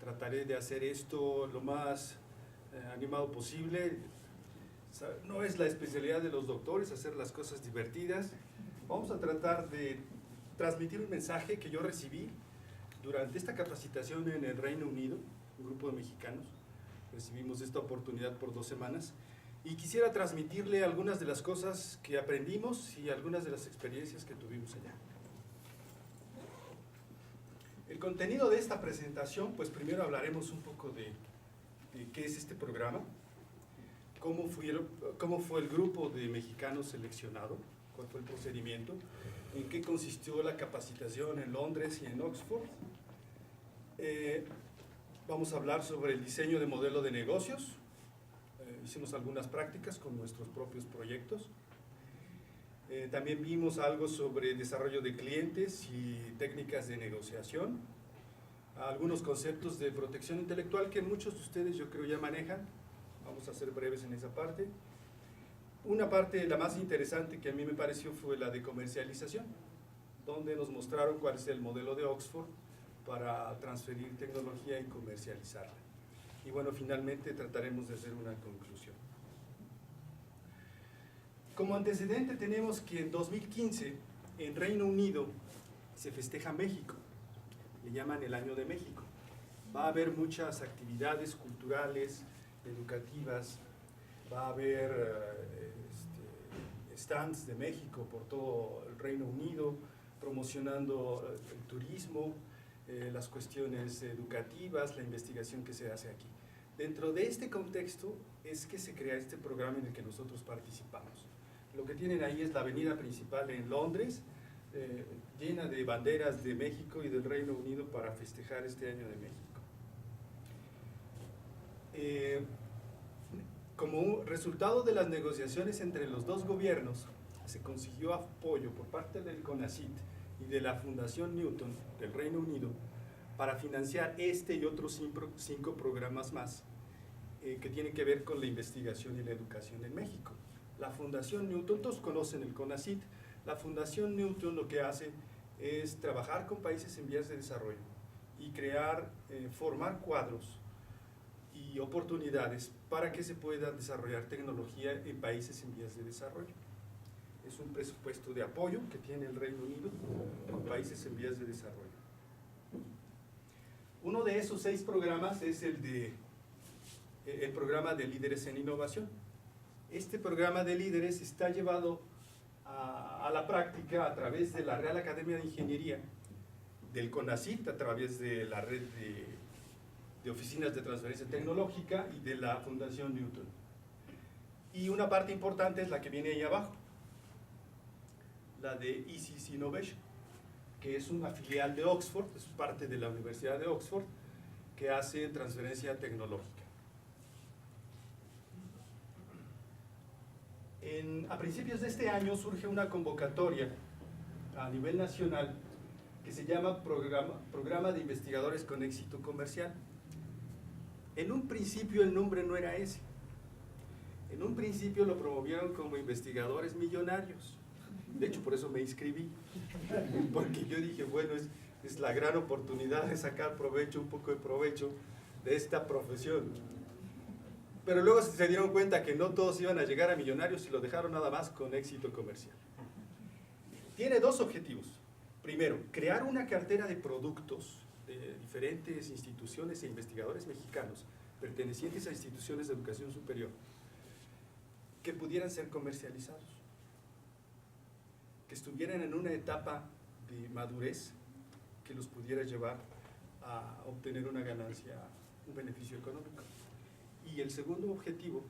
Trataré de hacer esto lo más animado posible. No es la especialidad de los doctores hacer las cosas divertidas. Vamos a tratar de transmitir un mensaje que yo recibí durante esta capacitación en el Reino Unido, un grupo de mexicanos. Recibimos esta oportunidad por 2 semanas y quisiera transmitirle algunas de las cosas que aprendimos y algunas de las experiencias que tuvimos allá. El contenido de esta presentación, pues primero hablaremos un poco de qué es este programa, cómo fue el grupo de mexicanos seleccionado, cuál fue el procedimiento, en qué consistió la capacitación en Londres y en Oxford. Vamos a hablar sobre el diseño de modelo de negocios. Hicimos algunas prácticas con nuestros propios proyectos. También vimos algo sobre desarrollo de clientes y técnicas de negociación. Algunos conceptos de protección intelectual que muchos de ustedes yo creo ya manejan. Vamos a ser breves en esa parte. Una parte, la más interesante que a mí me pareció, fue la de comercialización, donde nos mostraron cuál es el modelo de Oxford para transferir tecnología y comercializarla. Y bueno, finalmente trataremos de hacer una conclusión. Como antecedente tenemos que en 2015 en Reino Unido se festeja México, le llaman el Año de México. Va a haber muchas actividades culturales, educativas, va a haber stands de México por todo el Reino Unido, promocionando el turismo, las cuestiones educativas, la investigación que se hace aquí. Dentro de este contexto es que se crea este programa en el que nosotros participamos. Lo que tienen ahí es la avenida principal en Londres, llena de banderas de México y del Reino Unido para festejar este Año de México. Como un resultado de las negociaciones entre los dos gobiernos, se consiguió apoyo por parte del CONACYT y de la Fundación Newton del Reino Unido para financiar este y otros 5 programas más que tienen que ver con la investigación y la educación en México. La Fundación Newton, todos conocen el CONACYT. La Fundación Newton lo que hace es trabajar con países en vías de desarrollo y crear, formar cuadros y oportunidades para que se pueda desarrollar tecnología en países en vías de desarrollo. Es un presupuesto de apoyo que tiene el Reino Unido con países en vías de desarrollo. Uno de esos 6 programas es el programa de líderes en innovación. Este programa de líderes está llevado a la práctica a través de la Real Academia de Ingeniería, del CONACYT, a través de la red de oficinas de transferencia tecnológica y de la Fundación Newton. Y una parte importante es la que viene ahí abajo, la de ECC Innovation, que es una filial de Oxford, es parte de la Universidad de Oxford, que hace transferencia tecnológica. A principios de este año surge una convocatoria a nivel nacional que se llama Programa de Investigadores con Éxito Comercial. En un principio el nombre no era ese. En un principio lo promovieron como investigadores millonarios. De hecho, por eso me inscribí, porque yo dije, bueno, es la gran oportunidad de sacar provecho, un poco de provecho de esta profesión. Pero luego se dieron cuenta que no todos iban a llegar a millonarios y lo dejaron nada más con éxito comercial. Tiene 2 objetivos. Primero, crear una cartera de productos de diferentes instituciones e investigadores mexicanos pertenecientes a instituciones de educación superior que pudieran ser comercializados, que estuvieran en una etapa de madurez que los pudiera llevar a obtener una ganancia, un beneficio económico. Y el segundo objetivo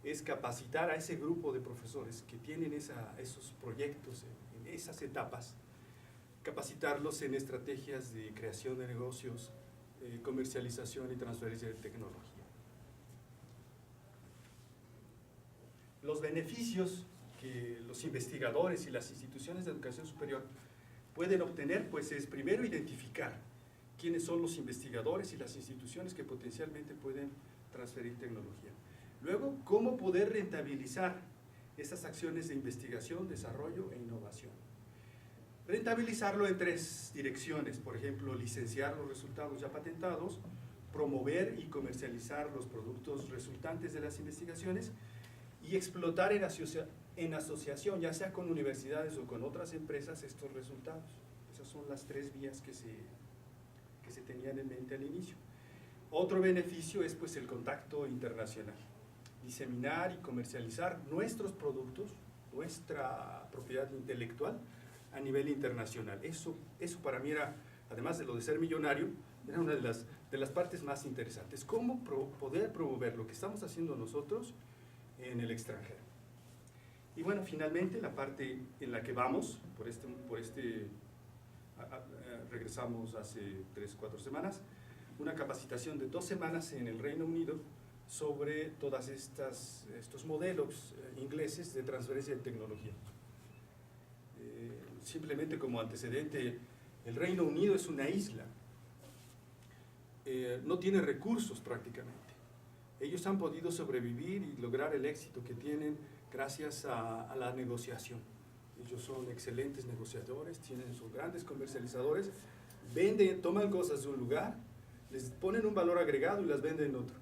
es capacitar a ese grupo de profesores que tienen esos proyectos en esas etapas, capacitarlos en estrategias de creación de negocios, comercialización y transferencia de tecnología. Los beneficios que los investigadores y las instituciones de educación superior pueden obtener, pues es primero identificar quiénes son los investigadores y las instituciones que potencialmente pueden transferir tecnología. Luego, cómo poder rentabilizar esas acciones de investigación, desarrollo e innovación. Rentabilizarlo en 3 direcciones, por ejemplo, licenciar los resultados ya patentados, promover y comercializar los productos resultantes de las investigaciones y explotar en asociación, ya sea con universidades o con otras empresas, estos resultados. Esas son las tres vías que se tenían en mente al inicio. Otro beneficio es pues el contacto internacional, diseminar y comercializar nuestros productos, nuestra propiedad intelectual a nivel internacional. Eso para mí era, además de lo de ser millonario, era una de las partes más interesantes. Cómo poder promover lo que estamos haciendo nosotros en el extranjero. Y bueno, finalmente la parte en la que vamos, regresamos hace 3-4 semanas, una capacitación de 2 semanas en el Reino Unido sobre todas estos modelos ingleses de transferencia de tecnología. Simplemente como antecedente, el Reino Unido es una isla, no tiene recursos prácticamente. Ellos han podido sobrevivir y lograr el éxito que tienen gracias a la negociación. Ellos son excelentes negociadores, son grandes comercializadores, toman cosas de un lugar, les ponen un valor agregado y las venden en otro.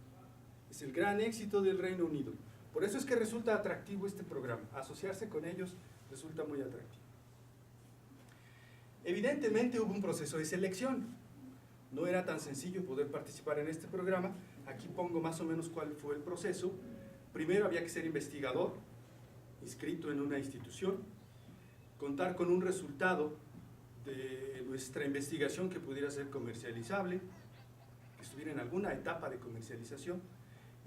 Es el gran éxito del Reino Unido. Por eso es que resulta atractivo este programa. Asociarse con ellos resulta muy atractivo. Evidentemente hubo un proceso de selección. No era tan sencillo poder participar en este programa. Aquí pongo más o menos cuál fue el proceso. Primero había que ser investigador, inscrito en una institución, contar con un resultado de nuestra investigación que pudiera ser comercializable, que estuviera en alguna etapa de comercialización,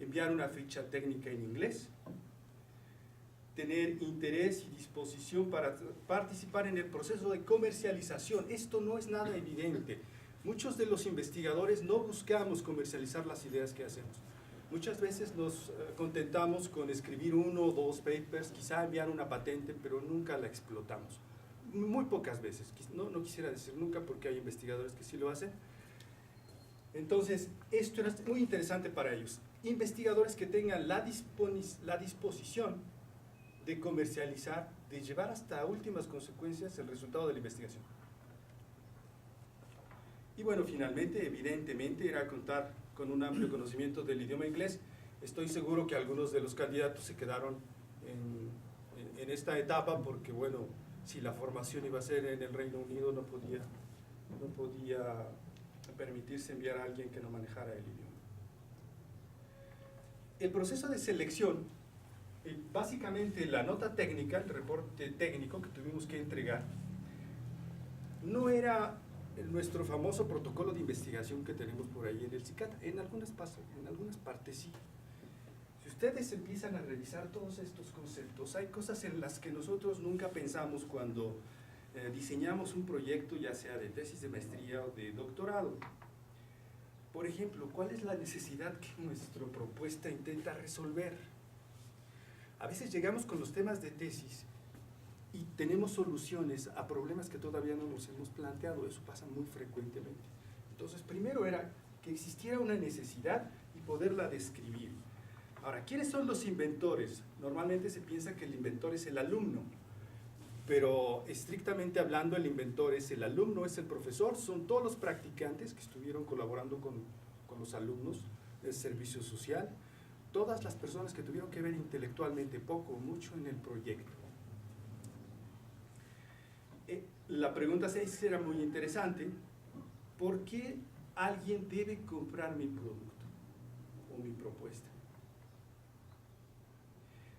enviar una ficha técnica en inglés, tener interés y disposición para participar en el proceso de comercialización. Esto no es nada evidente. Muchos de los investigadores no buscamos comercializar las ideas que hacemos. Muchas veces nos contentamos con escribir 1 o 2 papers, quizá enviar una patente, pero nunca la explotamos. Muy pocas veces, no quisiera decir nunca porque hay investigadores que sí lo hacen. Entonces, esto era muy interesante para ellos. Investigadores que tengan la disposición de comercializar, de llevar hasta últimas consecuencias el resultado de la investigación. Y bueno, finalmente, evidentemente, era contar con un amplio conocimiento del idioma inglés. Estoy seguro que algunos de los candidatos se quedaron en esta etapa porque, bueno, si la formación iba a ser en el Reino Unido, no podía permitirse enviar a alguien que no manejara el idioma. El proceso de selección, básicamente la nota técnica, el reporte técnico que tuvimos que entregar, no era nuestro famoso protocolo de investigación que tenemos por ahí en el CICAT. En algunas partes sí. Si ustedes empiezan a revisar todos estos conceptos, hay cosas en las que nosotros nunca pensamos cuando diseñamos un proyecto, ya sea de tesis de maestría o de doctorado. Por ejemplo, ¿cuál es la necesidad que nuestra propuesta intenta resolver? A veces llegamos con los temas de tesis y tenemos soluciones a problemas que todavía no nos hemos planteado. Eso pasa muy frecuentemente. Entonces, primero era que existiera una necesidad y poderla describir. Ahora, ¿quiénes son los inventores? Normalmente se piensa que el inventor es el alumno, pero estrictamente hablando el inventor es el alumno, es el profesor, son todos los practicantes que estuvieron colaborando con los alumnos del servicio social, todas las personas que tuvieron que ver intelectualmente poco o mucho en el proyecto. La pregunta 6 era muy interesante. ¿Por qué alguien debe comprar mi producto o mi propuesta?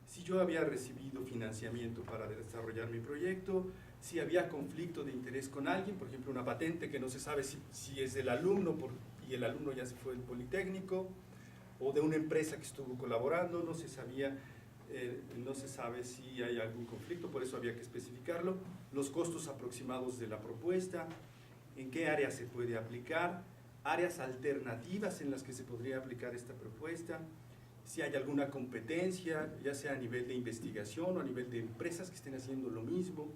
Si yo había recibido financiamiento para desarrollar mi proyecto, si había conflicto de interés con alguien, por ejemplo una patente que no se sabe si es del alumno y el alumno ya se fue del Politécnico, o de una empresa que estuvo colaborando, no se sabe si hay algún conflicto, por eso había que especificarlo, los costos aproximados de la propuesta, en qué áreas se puede aplicar, áreas alternativas en las que se podría aplicar esta propuesta, si hay alguna competencia, ya sea a nivel de investigación o a nivel de empresas que estén haciendo lo mismo,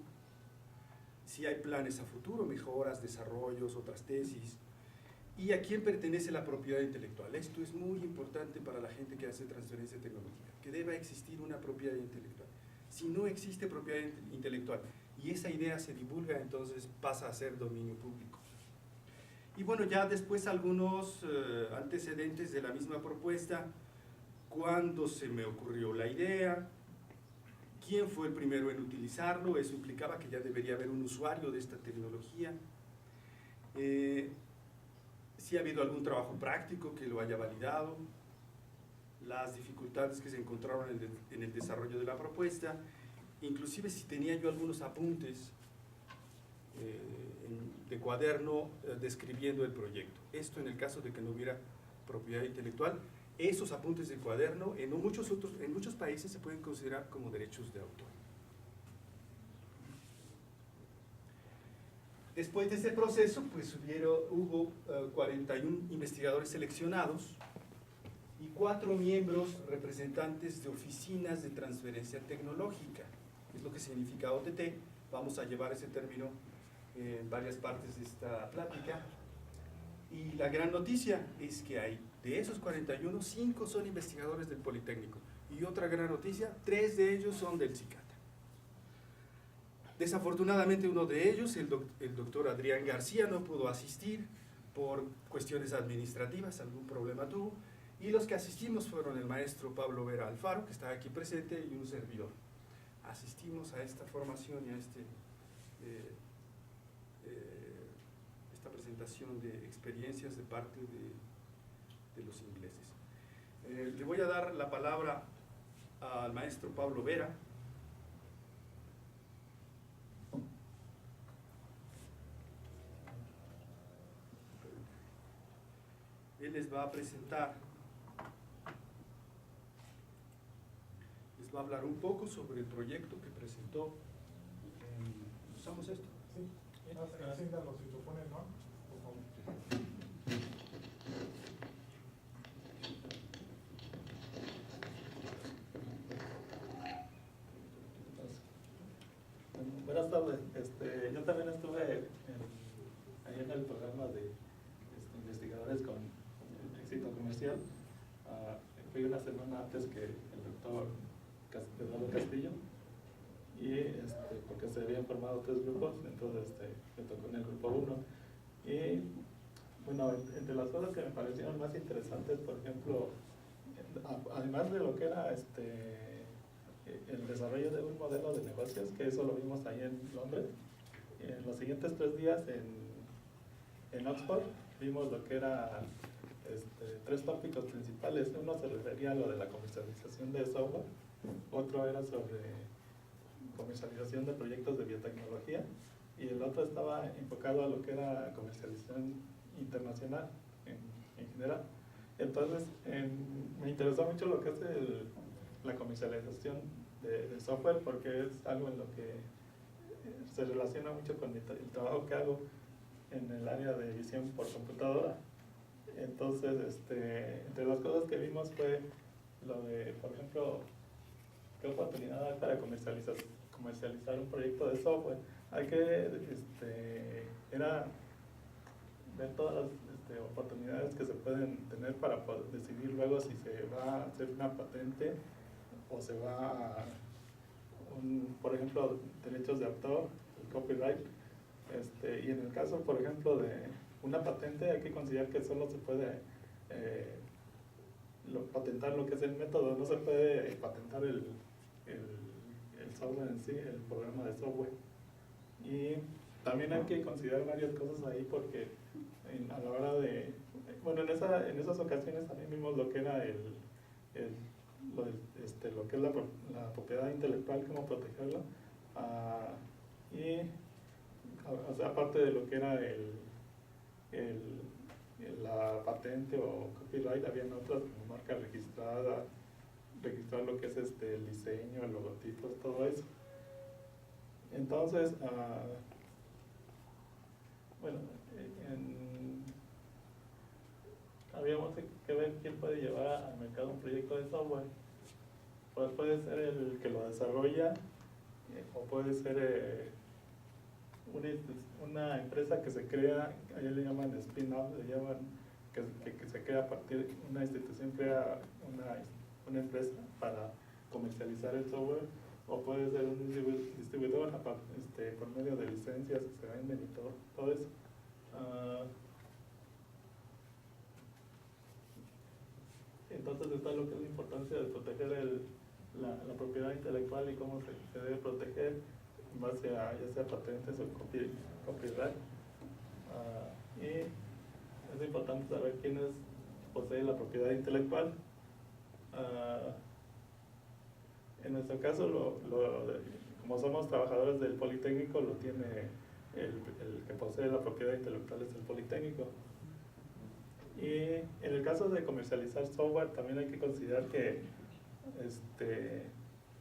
si hay planes a futuro, mejoras, desarrollos, otras tesis, y a quién pertenece la propiedad intelectual. Esto es muy importante para la gente que hace transferencia tecnológica, que deba existir una propiedad intelectual. Si no existe propiedad intelectual y esa idea se divulga, entonces pasa a ser dominio público. Y bueno, ya después algunos antecedentes de la misma propuesta, cuándo se me ocurrió la idea, quién fue el primero en utilizarlo, eso implicaba que ya debería haber un usuario de esta tecnología, si ha habido algún trabajo práctico que lo haya validado, las dificultades que se encontraron en el desarrollo de la propuesta, inclusive si tenía yo algunos apuntes de cuaderno describiendo el proyecto. Esto en el caso de que no hubiera propiedad intelectual. Esos apuntes de cuaderno en muchos países se pueden considerar como derechos de autor. Después de este proceso, pues hubo 41 investigadores seleccionados y 4 miembros representantes de oficinas de transferencia tecnológica. Es lo que significa OTT. Vamos a llevar ese término en varias partes de esta plática. Y la gran noticia es que hay, de esos 41, 5 son investigadores del Politécnico. Y otra gran noticia, 3 de ellos son del CICATA. Desafortunadamente uno de ellos, el doctor Adrián García, no pudo asistir por cuestiones administrativas, algún problema tuvo, y los que asistimos fueron el maestro Pablo Vera Alfaro, que está aquí presente, y un servidor. Asistimos a esta formación y a esta presentación de experiencias de parte de los ingleses. Le voy a dar la palabra al maestro Pablo Vera. Él les va a presentar, les va a hablar un poco sobre el proyecto que presentó. ¿Usamos esto? Sí, asígnalo si lo ponen, ¿no? Por favor. Buenas tardes. Yo también estuve ahí en el programa de investigadores con éxito comercial. Fui una semana antes que el doctor Eduardo Castillo, y porque se habían formado 3 grupos, entonces me tocó en el grupo 1. Y bueno, entre las cosas que me parecieron más interesantes, por ejemplo, además de lo que era el desarrollo de un modelo de negocios, que eso lo vimos ahí en Londres, en los siguientes 3 días en Oxford vimos lo que era 3 tópicos principales. Uno se refería a lo de la comercialización de software, otro era sobre comercialización de proyectos de biotecnología, y el otro estaba enfocado a lo que era comercialización internacional en general. Entonces me interesó mucho lo que es la comercialización de software, porque es algo en lo que se relaciona mucho con el trabajo que hago en el área de visión por computadora. Entonces, entre las cosas que vimos fue lo de, por ejemplo, qué oportunidad hay para comercializar un proyecto de software. Hay que era ver todas las oportunidades que se pueden tener para poder decidir luego si se va a hacer una patente o se va a por ejemplo, derechos de autor, el copyright. Y en el caso, por ejemplo, de una patente, hay que considerar que solo se puede patentar lo que es el método, no se puede patentar el software en sí, el programa de software. Y también hay que considerar varias cosas ahí, porque a la hora de, bueno, en esas ocasiones también vimos lo que era lo que es la propiedad intelectual, cómo protegerla, y o sea, aparte de lo que era la patente o copyright, habían otras como marca registrada, registrar lo que es el diseño, el logotipo, todo eso. Entonces, bueno, habíamos que ver quién puede llevar al mercado un proyecto de software. Pues puede ser el que lo desarrolla, o puede ser una empresa que se crea, allá le llaman spin-off, le llaman que se crea a partir, una institución crea una empresa para comercializar el software, o puede ser un distribuidor por medio de licencias que se venden y todo eso. entonces está lo que es la importancia de proteger la propiedad intelectual y cómo se debe proteger en base a ya sea patentes o copyright. Y es importante saber quiénes poseen la propiedad intelectual. En nuestro caso, como somos trabajadores del Politécnico, lo tiene el que posee la propiedad intelectual es el Politécnico. Y en el caso de comercializar software, también hay que considerar que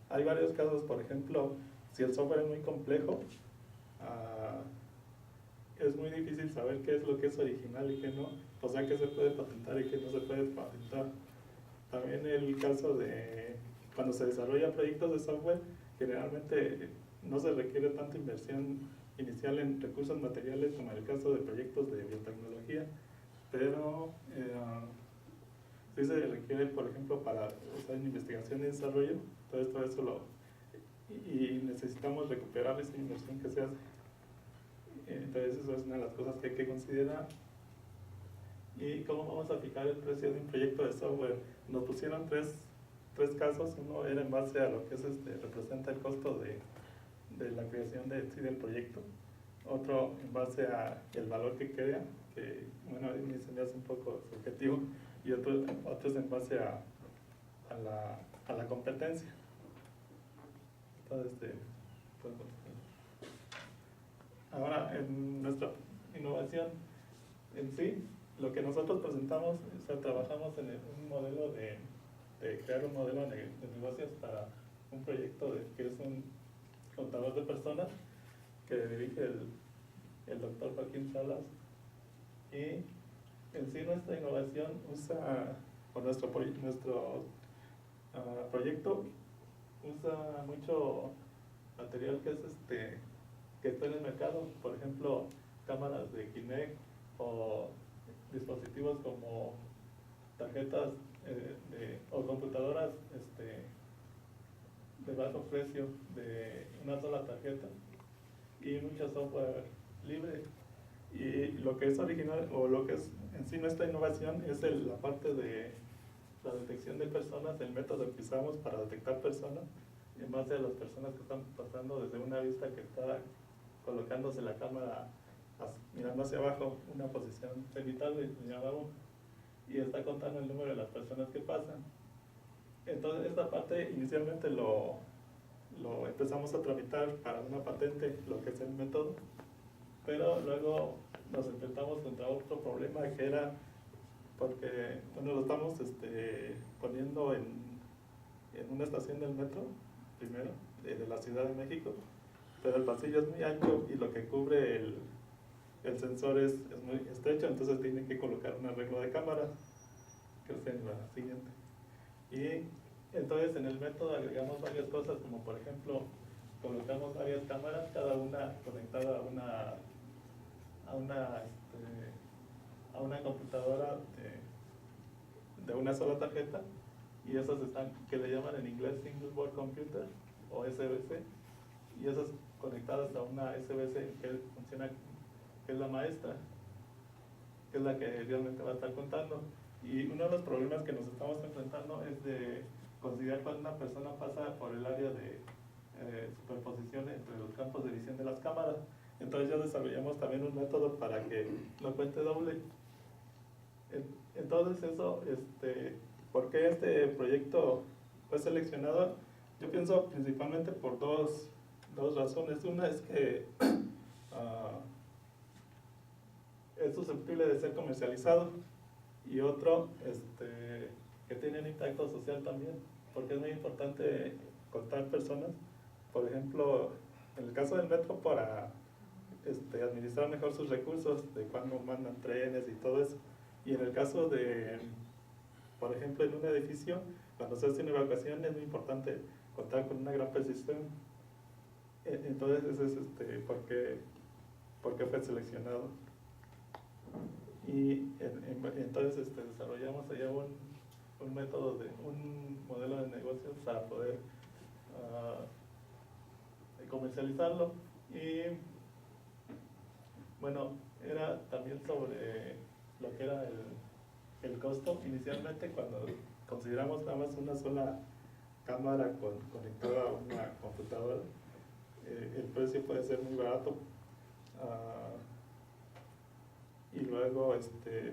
hay varios casos. Por ejemplo, si el software es muy complejo, es muy difícil saber qué es lo que es original y qué no, o sea, qué se puede patentar y qué no se puede patentar. También el caso de cuando se desarrolla proyectos de software, generalmente no se requiere tanta inversión inicial en recursos materiales como en el caso de proyectos de biotecnología, pero sí se requiere, por ejemplo, para usar en investigación y desarrollo, todo eso y necesitamos recuperar esa inversión que se hace. Entonces eso es una de las cosas que hay que considerar. ¿Y cómo vamos a fijar el precio de un proyecto de software? Nos pusieron tres casos. Uno era en base a lo que es representa el costo de la creación del proyecto. Otro en base a el valor que crea, que bueno, a mí se me hace un poco subjetivo. Y otro es en base a la competencia. Entonces, pues, ahora, en nuestra innovación en sí, lo que nosotros presentamos, o sea, trabajamos en un modelo de crear un modelo de negocios para un proyecto que es un contador de personas que dirige el doctor Joaquín Salas. Y en sí nuestra innovación usa, o nuestro proyecto usa mucho material que está en el mercado, por ejemplo, cámaras de Kinect o dispositivos como tarjetas o computadoras de bajo precio de una sola tarjeta y mucho software libre. Y lo que es original o lo que es en sí nuestra innovación es la parte de la detección de personas, el método que usamos para detectar personas en base a las personas que están pasando desde una vista que está colocándose la cámara mirando hacia abajo, una posición cenital y está contando el número de las personas que pasan. Entonces esta parte inicialmente lo empezamos a tramitar para una patente, lo que es el método, pero luego nos enfrentamos contra otro problema que era porque lo estamos poniendo en una estación del metro, primero, de la Ciudad de México, pero el pasillo es muy ancho y lo que cubre el sensor es muy estrecho, entonces tienen que colocar un arreglo de cámara, que es en la siguiente. Y entonces en el método agregamos varias cosas, como por ejemplo, colocamos varias cámaras, cada una conectada a una computadora de una sola tarjeta, y esas están, que le llaman en inglés Single Board Computer o SBC, y esas conectadas a una SBC que funciona, que es la maestra, que es la que realmente va a estar contando. Y uno de los problemas que nos estamos enfrentando es de considerar cuando una persona pasa por el área de superposición entre los campos de visión de las cámaras. Entonces ya desarrollamos también un método para que no cuente doble. Entonces eso, ¿por qué este proyecto fue seleccionado? Yo pienso principalmente por dos razones. Una es que es susceptible de ser comercializado, y otro, que tiene un impacto social también, porque es muy importante contar personas. Por ejemplo, en el caso del metro, para administrar mejor sus recursos, de cuando mandan trenes y todo eso. Y en el caso de, por ejemplo, en un edificio, cuando se hace una evacuación es muy importante contar con una gran precisión. Entonces, ese es por qué fue seleccionado. Y entonces desarrollamos allá un método, un modelo de negocios para poder comercializarlo. Y bueno, era también sobre lo que era el costo inicialmente cuando consideramos nada más una sola cámara conectada a una computadora, el precio puede ser muy barato. Y luego,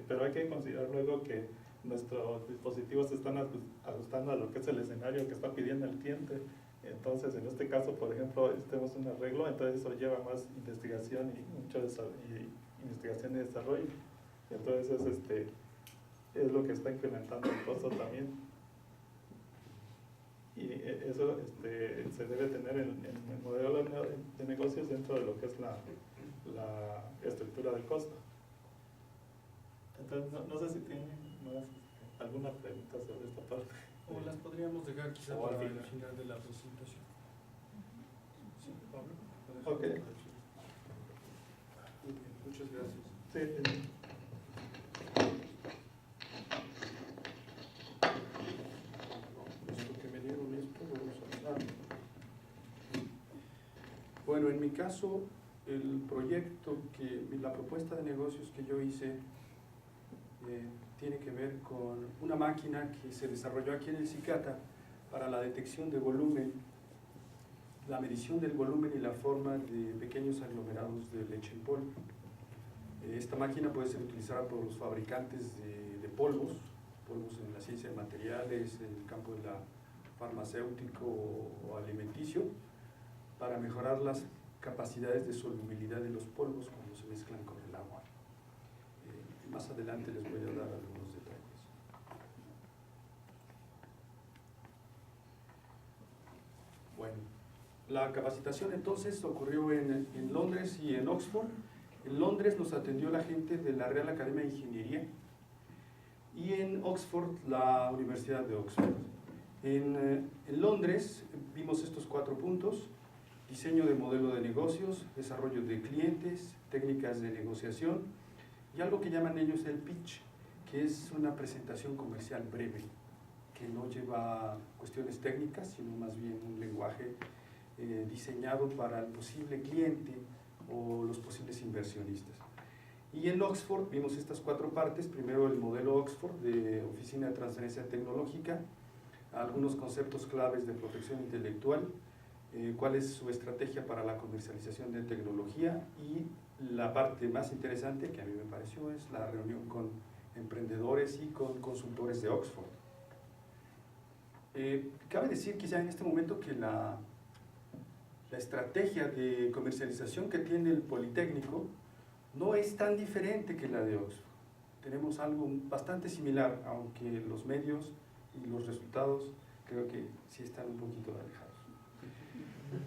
pero hay que considerar luego que nuestros dispositivos se están ajustando a lo que es el escenario que está pidiendo el cliente. Entonces, en este caso, por ejemplo, tenemos un arreglo, entonces eso lleva más investigación y mucho investigación y desarrollo. Entonces, es lo que está incrementando el costo también. Y eso se debe tener en el modelo de negocios dentro de lo que es la estructura del costo. Entonces, no sé si tienen más alguna pregunta sobre esta parte. O las podríamos dejar quizá O al para el final. final de la presentación. Sí, Pablo. Ok. Muy bien, muchas gracias. Sí. Puesto que me dieron esto, vamos a usarlo. Bueno, en mi caso, el proyecto, la propuesta de negocios que yo hice tiene que ver con una máquina que se desarrolló aquí en el Cicata para la detección de volumen, la medición del volumen y la forma de pequeños aglomerados de leche en polvo. Esta máquina puede ser utilizada por los fabricantes de polvos en la ciencia de materiales, en el campo de la farmacéutico o alimenticio, para mejorar las capacidades de solubilidad de los polvos cuando se mezclan con el agua. Más adelante les voy a dar algunos detalles. Bueno, la capacitación entonces ocurrió en Londres y en Oxford. En Londres nos atendió la gente de la Real Academia de Ingeniería y en Oxford la Universidad de Oxford. En Londres vimos estos 4 puntos: diseño de modelo de negocios, desarrollo de clientes, técnicas de negociación y algo que llaman ellos el pitch, que es una presentación comercial breve, que no lleva cuestiones técnicas, sino más bien un lenguaje diseñado para el posible cliente o los posibles inversionistas. Y en Oxford vimos estas 4 partes: primero el modelo Oxford de Oficina de Transferencia Tecnológica, algunos conceptos claves de protección intelectual, cuál es su estrategia para la comercialización de tecnología, y la parte más interesante que a mí me pareció es la reunión con emprendedores y con consultores de Oxford. Cabe decir quizá en este momento que la estrategia de comercialización que tiene el Politécnico no es tan diferente que la de Oxford. Tenemos algo bastante similar, aunque los medios y los resultados creo que sí están un poquito alejados.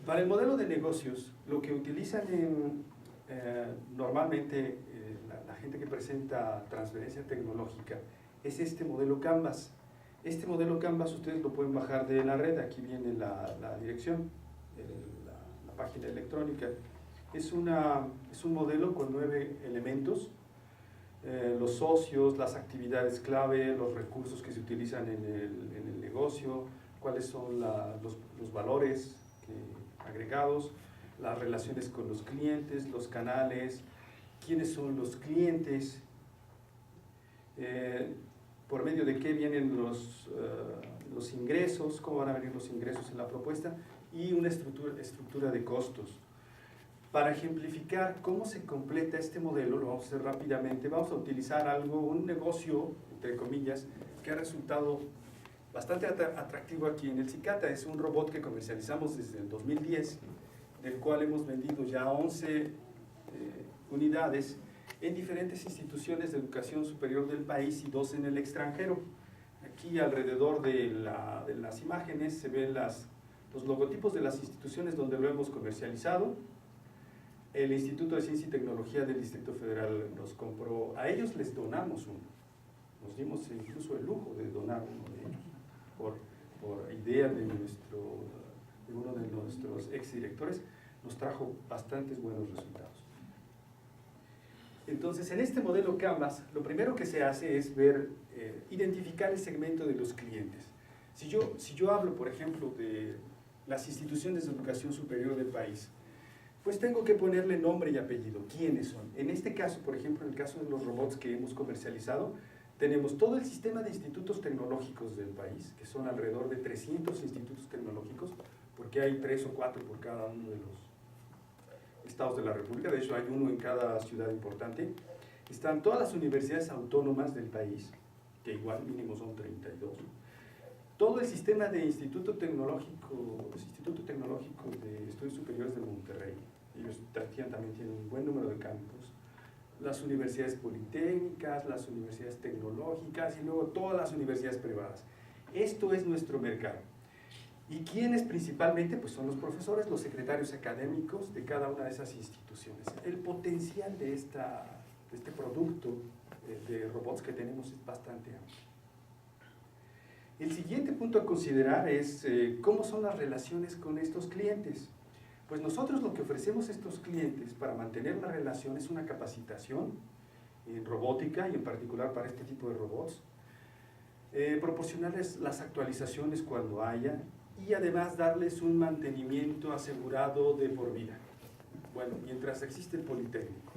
Para el modelo de negocios, lo que utilizan normalmente la gente que presenta transferencia tecnológica es este modelo Canvas. Este modelo Canvas ustedes lo pueden bajar de la red, aquí viene la dirección, la página electrónica. Es un modelo con 9 elementos: los socios, las actividades clave, los recursos que se utilizan en el negocio, cuáles son los valores agregados, las relaciones con los clientes, los canales, quiénes son los clientes, por medio de qué vienen los ingresos, cómo van a venir los ingresos en la propuesta, y una estructura de costos. Para ejemplificar cómo se completa este modelo, lo vamos a hacer rápidamente. Vamos a utilizar un negocio, entre comillas, que ha resultado bastante atractivo aquí en el Cicata. Es un robot que comercializamos desde el 2010, del cual hemos vendido ya 11 unidades en diferentes instituciones de educación superior del país y 2 en el extranjero. Aquí alrededor de las imágenes se ven los logotipos de las instituciones donde lo hemos comercializado. El Instituto de Ciencia y Tecnología del Distrito Federal nos compró, a ellos les donamos uno, nos dimos incluso el lujo de donar uno de ellos, por idea de uno de nuestros exdirectores. Nos trajo bastantes buenos resultados. Entonces, en este modelo Canvas, lo primero que se hace es identificar el segmento de los clientes. Si yo hablo, por ejemplo, de las instituciones de educación superior del país, pues tengo que ponerle nombre y apellido, quiénes son. En este caso, por ejemplo, en el caso de los robots que hemos comercializado, tenemos todo el sistema de institutos tecnológicos del país, que son alrededor de 300 institutos tecnológicos, porque hay 3 o 4 por cada uno de los estados de la República, de hecho hay uno en cada ciudad importante. Están todas las universidades autónomas del país, que igual mínimo son 32. Todo el sistema de Instituto Tecnológico de Estudios Superiores de Monterrey, ellos también tienen un buen número de campus. Las universidades politécnicas, las universidades tecnológicas y luego todas las universidades privadas. Esto es nuestro mercado. ¿Y quiénes principalmente? Pues son los profesores, los secretarios académicos de cada una de esas instituciones. El potencial de este producto de robots que tenemos es bastante amplio. El siguiente punto a considerar es cómo son las relaciones con estos clientes. Pues nosotros lo que ofrecemos a estos clientes para mantener la relación es una capacitación en robótica y en particular para este tipo de robots, proporcionarles las actualizaciones cuando haya y además darles un mantenimiento asegurado de por vida. Bueno, mientras existe el Politécnico.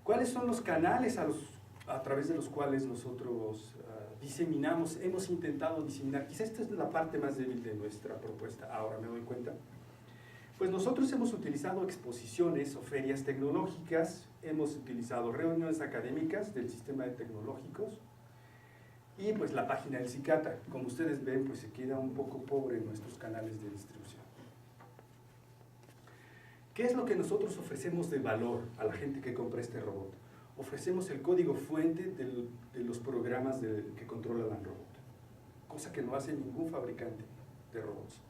¿Cuáles son los canales a través de los cuales nosotros diseminamos, hemos intentado diseminar? Quizá esta es la parte más débil de nuestra propuesta, ahora me doy cuenta. Pues nosotros hemos utilizado exposiciones o ferias tecnológicas, hemos utilizado reuniones académicas del sistema de tecnológicos y pues la página del CICATA. Como ustedes ven, pues se queda un poco pobre en nuestros canales de distribución. ¿Qué es lo que nosotros ofrecemos de valor a la gente que compra este robot? Ofrecemos el código fuente de los programas que controlan al robot, cosa que no hace ningún fabricante de robots.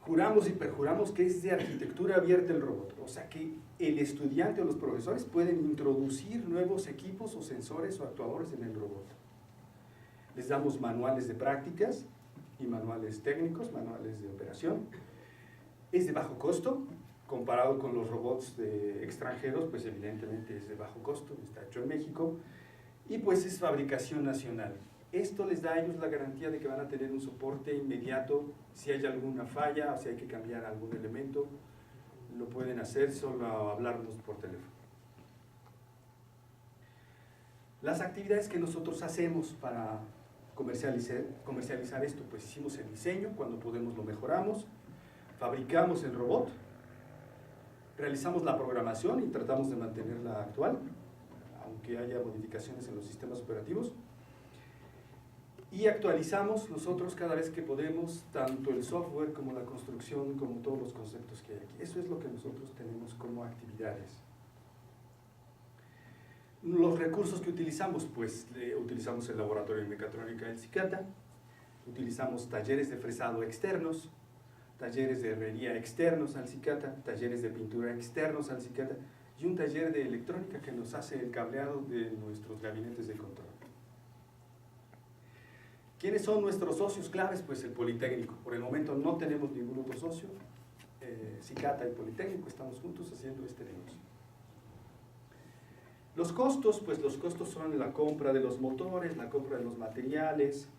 Juramos y perjuramos que es de arquitectura abierta el robot, o sea que el estudiante o los profesores pueden introducir nuevos equipos o sensores o actuadores en el robot. Les damos manuales de prácticas y manuales técnicos, manuales de operación. Es de bajo costo. Comparado con los robots de extranjeros, pues evidentemente es de bajo costo, está hecho en México, y pues es fabricación nacional. Esto les da a ellos la garantía de que van a tener un soporte inmediato, si hay alguna falla o si hay que cambiar algún elemento, lo pueden hacer, solo hablarnos por teléfono. Las actividades que nosotros hacemos para comercializar esto, pues hicimos el diseño, cuando podemos lo mejoramos, fabricamos el robot, realizamos la programación y tratamos de mantenerla actual, aunque haya modificaciones en los sistemas operativos. Y actualizamos nosotros cada vez que podemos, tanto el software como la construcción, como todos los conceptos que hay aquí. Eso es lo que nosotros tenemos como actividades. Los recursos que utilizamos, pues utilizamos el laboratorio de mecatrónica del CICATA, utilizamos talleres de fresado externos, talleres de herrería externos al CICATA, talleres de pintura externos al CICATA y un taller de electrónica que nos hace el cableado de nuestros gabinetes de control. ¿Quiénes son nuestros socios claves? Pues el Politécnico. Por el momento no tenemos ningún otro socio. CICATA y Politécnico estamos juntos haciendo este negocio. Los costos, pues los costos son la compra de los motores, la compra de los materiales,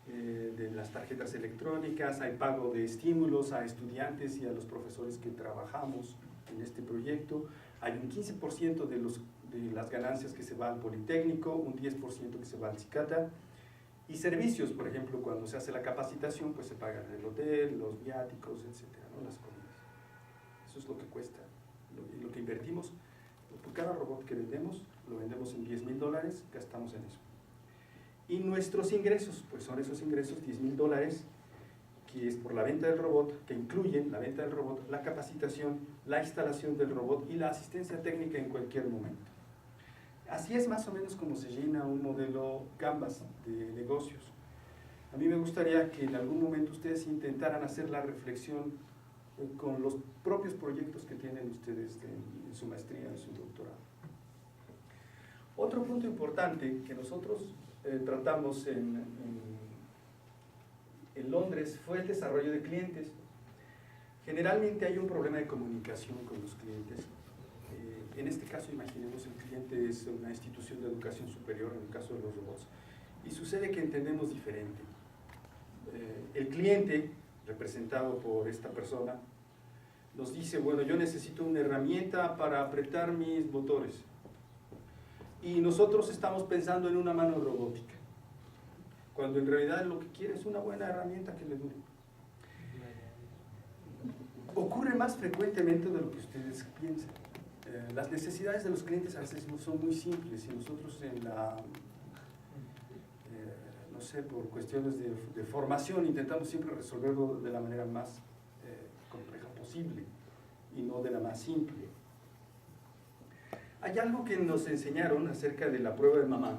de las tarjetas electrónicas, hay pago de estímulos a estudiantes y a los profesores que trabajamos en este proyecto, hay un 15% de las ganancias que se va al Politécnico, un 10% que se va al CICATA, y servicios, por ejemplo, cuando se hace la capacitación, pues se pagan el hotel, los viáticos, etcétera, ¿no? Las comidas. Eso es lo que cuesta, lo que invertimos. Por cada robot que vendemos, lo vendemos en $10,000, gastamos en eso. Y nuestros ingresos, pues son esos ingresos, $10,000, que es por la venta del robot, que incluyen la venta del robot, la capacitación, la instalación del robot y la asistencia técnica en cualquier momento. Así es más o menos como se llena un modelo Canvas de negocios. A mí me gustaría que en algún momento ustedes intentaran hacer la reflexión con los propios proyectos que tienen ustedes en su maestría, en su doctorado. Otro punto importante que nosotros tratamos en Londres fue el desarrollo de clientes. Generalmente hay un problema de comunicación con los clientes. En este caso, imaginemos, el cliente es una institución de educación superior, en el caso de los robots, y sucede que entendemos diferente. El cliente, representado por esta persona, nos dice, bueno, yo necesito una herramienta para apretar mis motores. y nosotros estamos pensando en una mano robótica, cuando en realidad lo que quiere es una buena herramienta que le dure. Ocurre más frecuentemente de lo que ustedes piensan. Las necesidades de los clientes a veces son muy simples y nosotros no sé, por cuestiones de formación intentamos siempre resolverlo de la manera más compleja posible y no de la más simple. Hay algo que nos enseñaron acerca de la prueba de mamá.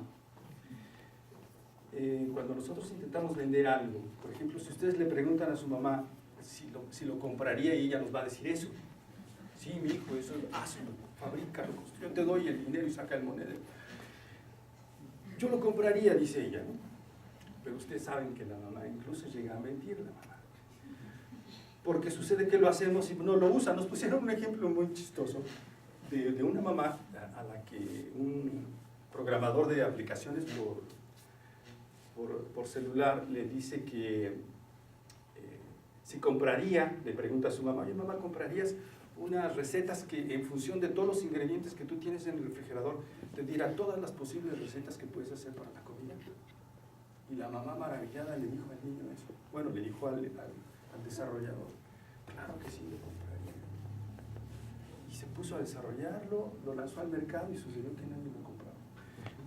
Cuando nosotros intentamos vender algo, por ejemplo, si ustedes le preguntan a su mamá si lo compraría y ella nos va a decir eso. Sí, mi hijo, eso hazlo, fabrícalo, yo te doy el dinero y saca el monedero. Yo lo compraría, dice ella, ¿no? Pero ustedes saben que la mamá incluso llega a mentir, la mamá. Porque sucede que lo hacemos y no lo usa. Nos pusieron un ejemplo muy chistoso de una mamá a la que un programador de aplicaciones por celular le dice que si compraría, le pregunta a su mamá, oye mamá, ¿comprarías unas recetas que en función de todos los ingredientes que tú tienes en el refrigerador te dirá todas las posibles recetas que puedes hacer para la comida? Y la mamá maravillada le dijo al niño eso. Bueno, le dijo al desarrollador, claro que sí, lo compraría. Y se puso a desarrollarlo, lo lanzó al mercado y sucedió que nadie lo compraba.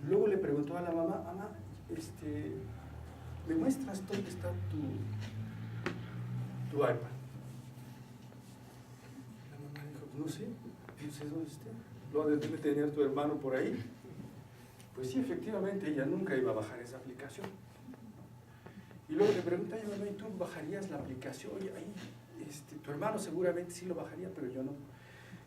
Luego le preguntó a la mamá, mamá, ¿me muestras dónde está tu iPad? La mamá dijo, no sé dónde está. Lo debe tener tu hermano por ahí. Pues sí, efectivamente, ella nunca iba a bajar esa aplicación. Y luego le pregunta, oye, mamá, ¿y tú bajarías la aplicación? Oye, ahí, tu hermano seguramente sí lo bajaría, pero yo no.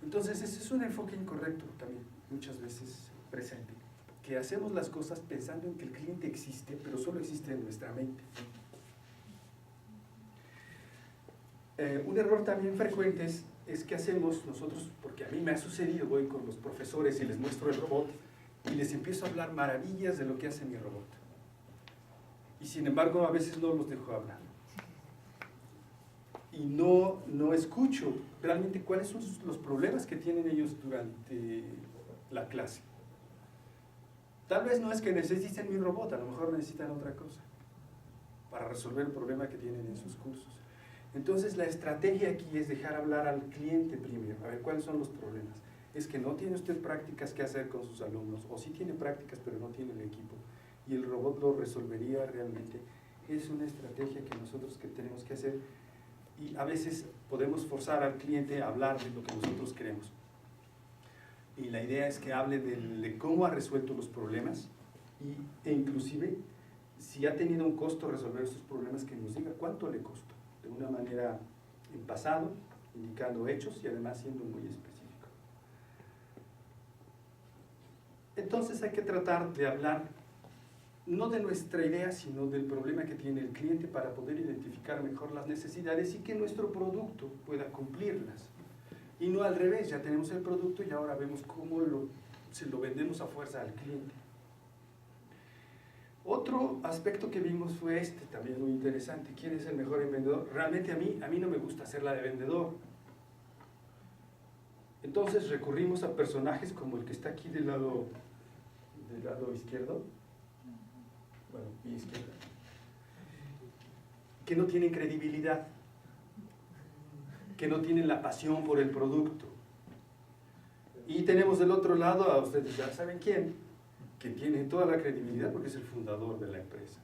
Entonces, ese es un enfoque incorrecto también, muchas veces presente. Que hacemos las cosas pensando en que el cliente existe, pero solo existe en nuestra mente. Un error también frecuente es que hacemos nosotros, porque a mí me ha sucedido, voy con los profesores y les muestro el robot y les empiezo a hablar maravillas de lo que hace mi robot. Y sin embargo, a veces no los dejo hablar. Y no escucho realmente cuáles son los problemas que tienen ellos durante la clase. Tal vez no es que necesiten mi robot, a lo mejor necesitan otra cosa para resolver el problema que tienen en sus cursos. Entonces la estrategia aquí es dejar hablar al cliente primero, a ver cuáles son los problemas. Es que no tiene usted prácticas que hacer con sus alumnos, o sí tiene prácticas pero no tiene el equipo, y el robot lo resolvería realmente. Es una estrategia que nosotros tenemos que hacer, y a veces podemos forzar al cliente a hablar de lo que nosotros queremos. Y la idea es que hable de cómo ha resuelto los problemas e inclusive si ha tenido un costo resolver estos problemas, que nos diga cuánto le costó, de una manera en pasado, indicando hechos y además siendo muy específico. Entonces hay que tratar de hablar no de nuestra idea, sino del problema que tiene el cliente para poder identificar mejor las necesidades y que nuestro producto pueda cumplirlas. Y no al revés, ya tenemos el producto y ahora vemos cómo se lo vendemos a fuerza al cliente. Otro aspecto que vimos fue también muy interesante. ¿Quién es el mejor vendedor? Realmente a mí no me gusta hacerla de vendedor. Entonces recurrimos a personajes como el que está aquí del lado izquierdo. Bueno, y izquierda. Que no tienen credibilidad, que no tienen la pasión por el producto. Y tenemos del otro lado a ustedes, ya saben quién, que tiene toda la credibilidad porque es el fundador de la empresa.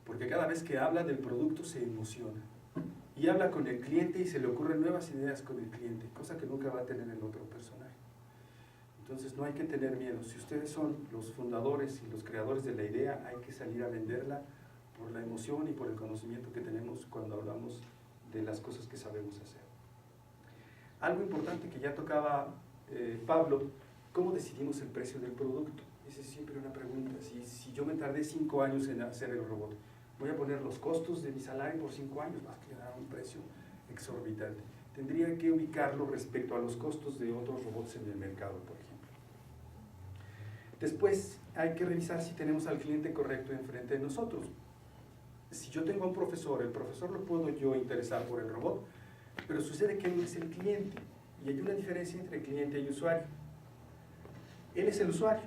Porque cada vez que habla del producto se emociona. Y habla con el cliente y se le ocurren nuevas ideas con el cliente, cosa que nunca va a tener el otro personaje. Entonces no hay que tener miedo. Si ustedes son los fundadores y los creadores de la idea, hay que salir a venderla por la emoción y por el conocimiento que tenemos cuando hablamos de las cosas que sabemos hacer. Algo importante que ya tocaba Pablo, ¿cómo decidimos el precio del producto? Esa es siempre una pregunta. Si yo me tardé 5 años en hacer el robot, voy a poner los costos de mi salario por 5 años, va a quedar un precio exorbitante. Tendría que ubicarlo respecto a los costos de otros robots en el mercado, por ejemplo. Después hay que revisar si tenemos al cliente correcto enfrente de nosotros. Si yo tengo a un profesor, el profesor lo puedo yo interesar por el robot, pero sucede que él no es el cliente, y hay una diferencia entre cliente y usuario. Él es el usuario,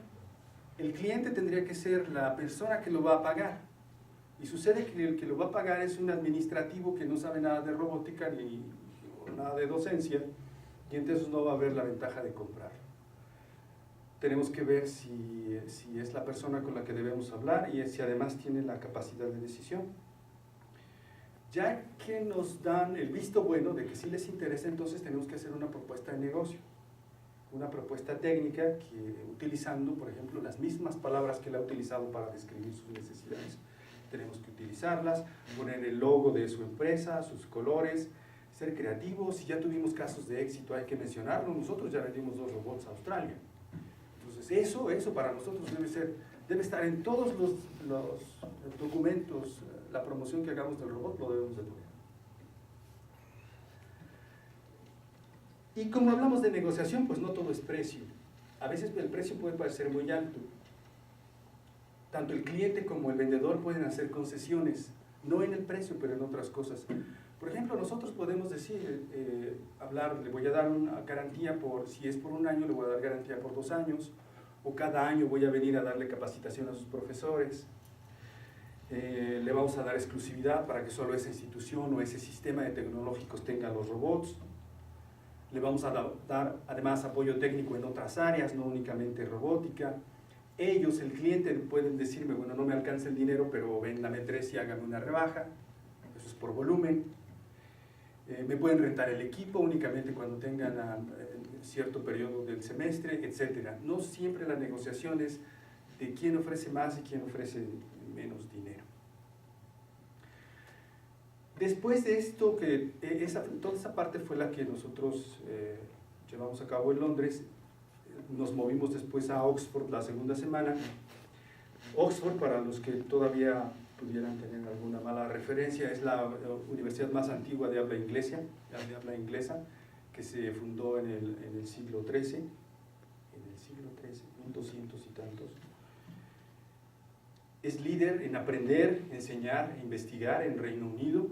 El cliente tendría que ser la persona que lo va a pagar. Y sucede que el que lo va a pagar es un administrativo que no sabe nada de robótica ni nada de docencia, y entonces no va a haber la ventaja de comprar. Tenemos que ver si es la persona con la que debemos hablar y si además tiene la capacidad de decisión. Ya que nos dan el visto bueno de que sí les interesa, entonces tenemos que hacer una propuesta de negocio, una propuesta técnica que, utilizando, por ejemplo, las mismas palabras que él ha utilizado para describir sus necesidades, tenemos que utilizarlas, poner el logo de su empresa, sus colores, ser creativos. Si ya tuvimos casos de éxito, hay que mencionarlo. Nosotros ya vendimos 2 robots a Australia. Entonces eso para nosotros debe estar en todos los documentos. La promoción que hagamos del robot lo debemos de poner. Y como hablamos de negociación, pues no todo es precio. A veces el precio puede parecer muy alto. Tanto el cliente como el vendedor pueden hacer concesiones, no en el precio, pero en otras cosas. Por ejemplo, nosotros podemos decir, le voy a dar una garantía si es por 1 año, le voy a dar garantía por 2 años, o cada año voy a venir a darle capacitación a sus profesores. Le vamos a dar exclusividad para que solo esa institución o ese sistema de tecnológicos tenga los robots. Le vamos a dar además apoyo técnico en otras áreas, no únicamente robótica. Ellos, el cliente, pueden decirme, bueno, no me alcanza el dinero, pero véndame 3 y hágame una rebaja. Eso es por volumen. Me pueden rentar el equipo únicamente cuando tengan cierto periodo del semestre, etc. No siempre la negociación es de quién ofrece más y quién ofrece menos dinero. Después de esto, toda esa parte fue la que nosotros llevamos a cabo en Londres. Nos movimos después a Oxford la segunda semana. Oxford, para los que todavía pudieran tener alguna mala referencia, es la universidad más antigua de habla inglesa, que se fundó en el siglo XIII, 1200 y tantos. Es líder en aprender, enseñar e investigar en Reino Unido.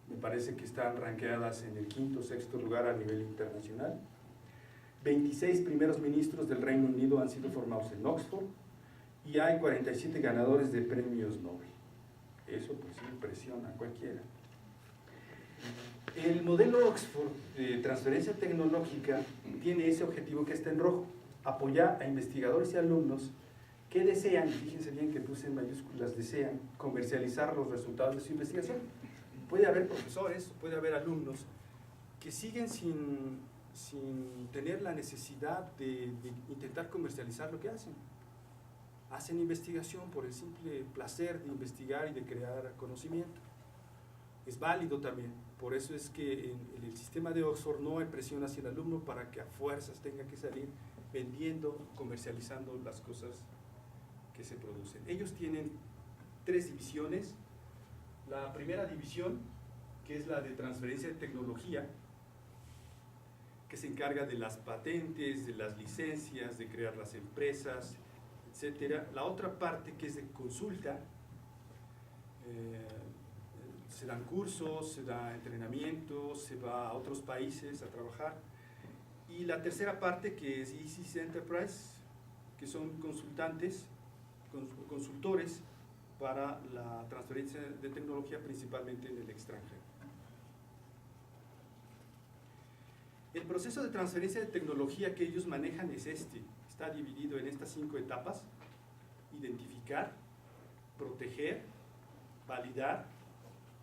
Me parece que están rankeadas en el 5º o 6º lugar a nivel internacional. 26 primeros ministros del Reino Unido han sido formados en Oxford y hay 47 ganadores de premios Nobel. Eso pues impresiona a cualquiera. El modelo Oxford de transferencia tecnológica tiene ese objetivo que está en rojo: apoyar a investigadores y alumnos que desean, fíjense bien que puse en mayúsculas, desean comercializar los resultados de su investigación. Puede haber profesores, puede haber alumnos que siguen sin tener la necesidad de intentar comercializar lo que hacen. Hacen investigación por el simple placer de investigar y de crear conocimiento. Es válido también. Por eso es que en el sistema de Oxford no hay presión hacia el alumno para que a fuerzas tenga que salir vendiendo, comercializando las cosas que se producen. Ellos tienen 3 divisiones. La primera división, que es la de transferencia de tecnología, que se encarga de las patentes, de las licencias, de crear las empresas, etc. La otra parte, que es de consulta, se dan cursos, se da entrenamiento, se va a otros países a trabajar. Y la tercera parte, que es ISIS Enterprise, que son consultores para la transferencia de tecnología, principalmente en el extranjero. El proceso de transferencia de tecnología que ellos manejan es está dividido en estas 5 etapas: identificar, proteger, validar,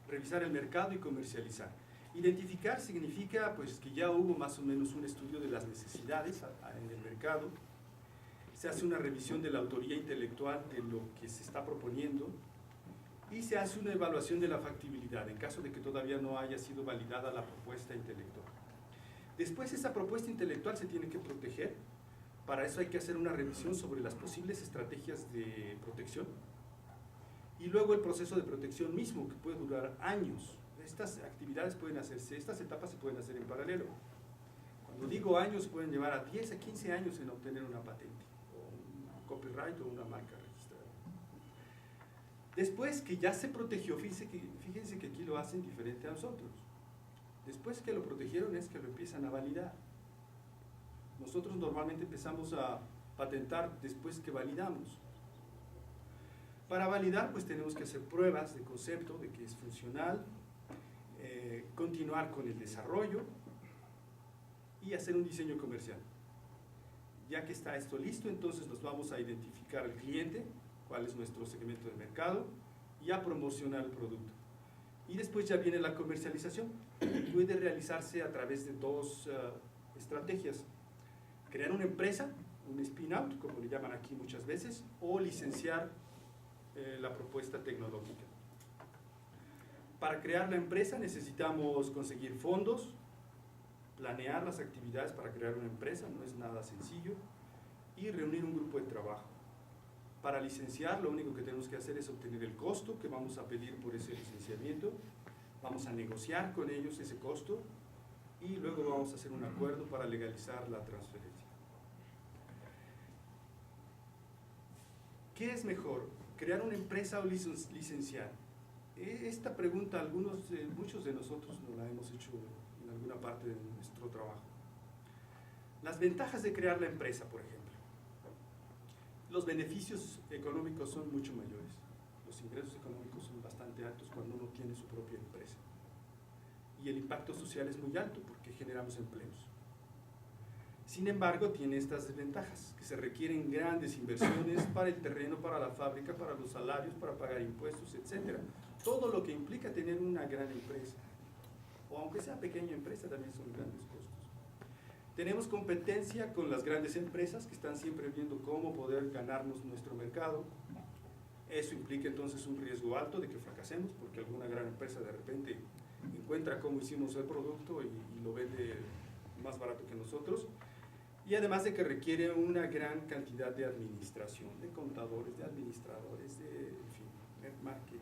revisar el mercado y comercializar. Identificar significa pues que ya hubo más o menos un estudio de las necesidades en el mercado, se hace una revisión de la autoría intelectual de lo que se está proponiendo y se hace una evaluación de la factibilidad en caso de que todavía no haya sido validada la propuesta intelectual. Después esa propuesta intelectual se tiene que proteger. Para eso hay que hacer una revisión sobre las posibles estrategias de protección y luego el proceso de protección mismo, que puede durar años. Estas actividades pueden hacerse, estas etapas se pueden hacer en paralelo. Cuando digo años, pueden llevar a 10 a 15 años en obtener una patente, o un copyright o una marca registrada. Después que ya se protegió, fíjense que aquí lo hacen diferente a nosotros. Después que lo protegieron es que lo empiezan a validar. Nosotros normalmente empezamos a patentar después que validamos. Para validar, pues tenemos que hacer pruebas de concepto, de que es funcional, continuar con el desarrollo y hacer un diseño comercial. Ya que está esto listo, entonces nos vamos a identificar al cliente, cuál es nuestro segmento de mercado, y a promocionar el producto. Y después ya viene la comercialización. Puede realizarse a través de dos estrategias. Crear una empresa, un spin-out, como le llaman aquí muchas veces, o licenciar la propuesta tecnológica. Para crear la empresa necesitamos conseguir fondos, planear las actividades para crear una empresa, no es nada sencillo, y reunir un grupo de trabajo. Para licenciar, lo único que tenemos que hacer es obtener el costo que vamos a pedir por ese licenciamiento, vamos a negociar con ellos ese costo y luego vamos a hacer un acuerdo para legalizar la transferencia. ¿Qué es mejor? ¿Crear una empresa o licenciar? Esta pregunta muchos de nosotros nos la hemos hecho en alguna parte de nuestro trabajo. Las ventajas de crear la empresa, por ejemplo. Los beneficios económicos son mucho mayores. Los ingresos económicos son bastante altos cuando uno tiene su propia empresa. Y el impacto social es muy alto porque generamos empleos. Sin embargo, tiene estas desventajas, que se requieren grandes inversiones para el terreno, para la fábrica, para los salarios, para pagar impuestos, etc. Todo lo que implica tener una gran empresa, o aunque sea pequeña empresa, también son grandes costos. Tenemos competencia con las grandes empresas que están siempre viendo cómo poder ganarnos nuestro mercado. Eso implica entonces un riesgo alto de que fracasemos, porque alguna gran empresa de repente encuentra cómo hicimos el producto y lo vende más barato que nosotros. Y además de que requiere una gran cantidad de administración, de contadores, de administradores, de marketing.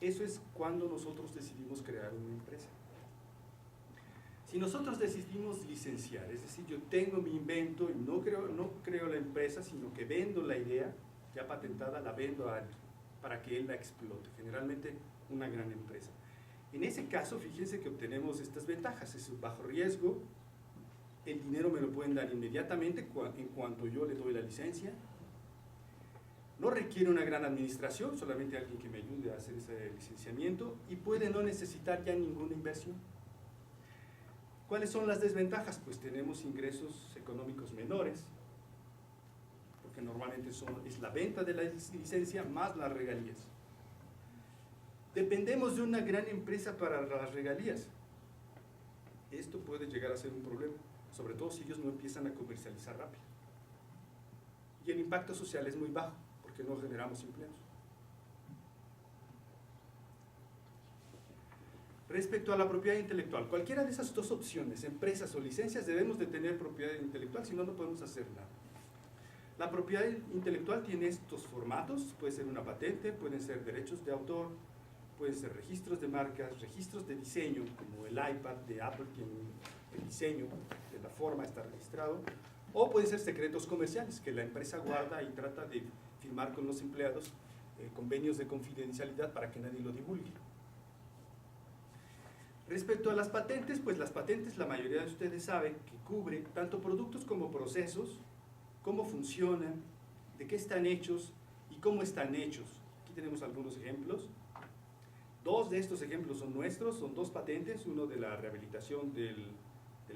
Eso es cuando nosotros decidimos crear una empresa. Si nosotros decidimos licenciar, es decir, yo tengo mi invento y no creo la empresa, sino que vendo la idea ya patentada, la vendo a alguien para que él la explote, generalmente una gran empresa. En ese caso, fíjense que obtenemos estas ventajas, es un bajo riesgo, el dinero me lo pueden dar inmediatamente en cuanto yo le doy la licencia, no requiere una gran administración, solamente alguien que me ayude a hacer ese licenciamiento y puede no necesitar ya ninguna inversión. ¿Cuáles son las desventajas? Pues tenemos ingresos económicos menores, porque normalmente es la venta de la licencia más las regalías. Dependemos de una gran empresa para las regalías. Esto puede llegar a ser un problema, sobre todo si ellos no empiezan a comercializar rápido. Y el impacto social es muy bajo, porque no generamos empleos. Respecto a la propiedad intelectual, cualquiera de esas dos opciones, empresas o licencias, debemos de tener propiedad intelectual, si no, no podemos hacer nada. La propiedad intelectual tiene estos formatos, puede ser una patente, pueden ser derechos de autor, pueden ser registros de marcas, registros de diseño, como el iPad de Apple, tiene el diseño de la forma está registrado, o pueden ser secretos comerciales, que la empresa guarda y trata de firmar con los empleados convenios de confidencialidad para que nadie lo divulgue. Respecto a las patentes, pues las patentes, la mayoría de ustedes saben que cubre tanto productos como procesos, cómo funcionan, de qué están hechos y cómo están hechos. Aquí tenemos algunos ejemplos. Dos de estos ejemplos son nuestros, son dos patentes, uno de la rehabilitación del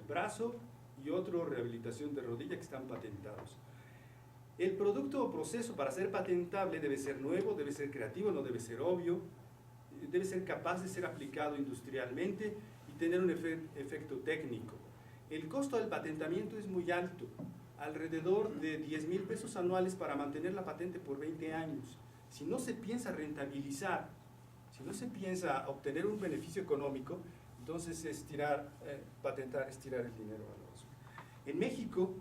brazo y otro rehabilitación de rodilla, que están patentados. El producto o proceso para ser patentable debe ser nuevo, debe ser creativo, no debe ser obvio, debe ser capaz de ser aplicado industrialmente y tener un efecto técnico. El costo del patentamiento es muy alto, alrededor de 10,000 pesos anuales para mantener la patente por 20 años. Si no se piensa rentabilizar, si no se piensa obtener un beneficio económico, entonces patentar es tirar el dinero al bolso. En México,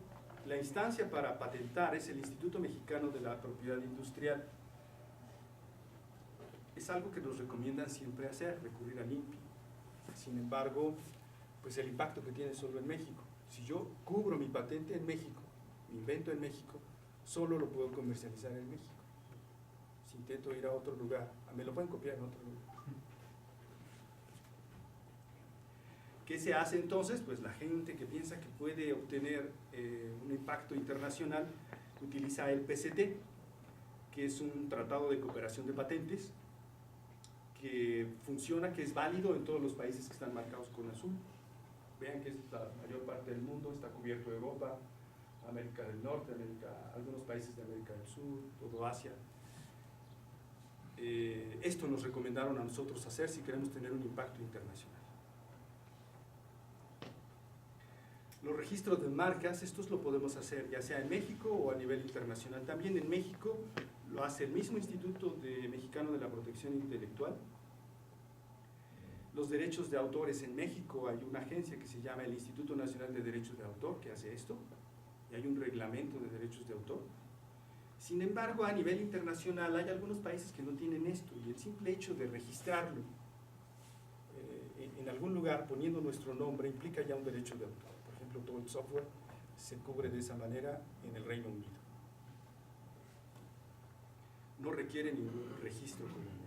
la instancia para patentar es el Instituto Mexicano de la Propiedad Industrial. Es algo que nos recomiendan siempre hacer, recurrir al INPI. Sin embargo, pues el impacto que tiene solo en México. Si yo cubro mi patente en México, mi invento en México, solo lo puedo comercializar en México. Si intento ir a otro lugar, me lo pueden copiar en otro lugar. ¿Qué se hace entonces? Pues la gente que piensa que puede obtener un impacto internacional utiliza el PCT, que es un tratado de cooperación de patentes que funciona, que es válido en todos los países que están marcados con azul. Vean que es la mayor parte del mundo, está cubierto Europa, América del Norte, algunos países de América del Sur, todo Asia. Esto nos recomendaron a nosotros hacer si queremos tener un impacto internacional. Los registros de marcas, estos lo podemos hacer ya sea en México o a nivel internacional. También en México lo hace el mismo Instituto Mexicano de la Protección Intelectual. Los derechos de autores en México, hay una agencia que se llama el Instituto Nacional de Derechos de Autor que hace esto, y hay un reglamento de derechos de autor. Sin embargo, a nivel internacional hay algunos países que no tienen esto, y el simple hecho de registrarlo en algún lugar poniendo nuestro nombre implica ya un derecho de autor. Por ejemplo, todo el software se cubre de esa manera en el Reino Unido. No requiere ningún registro como en México.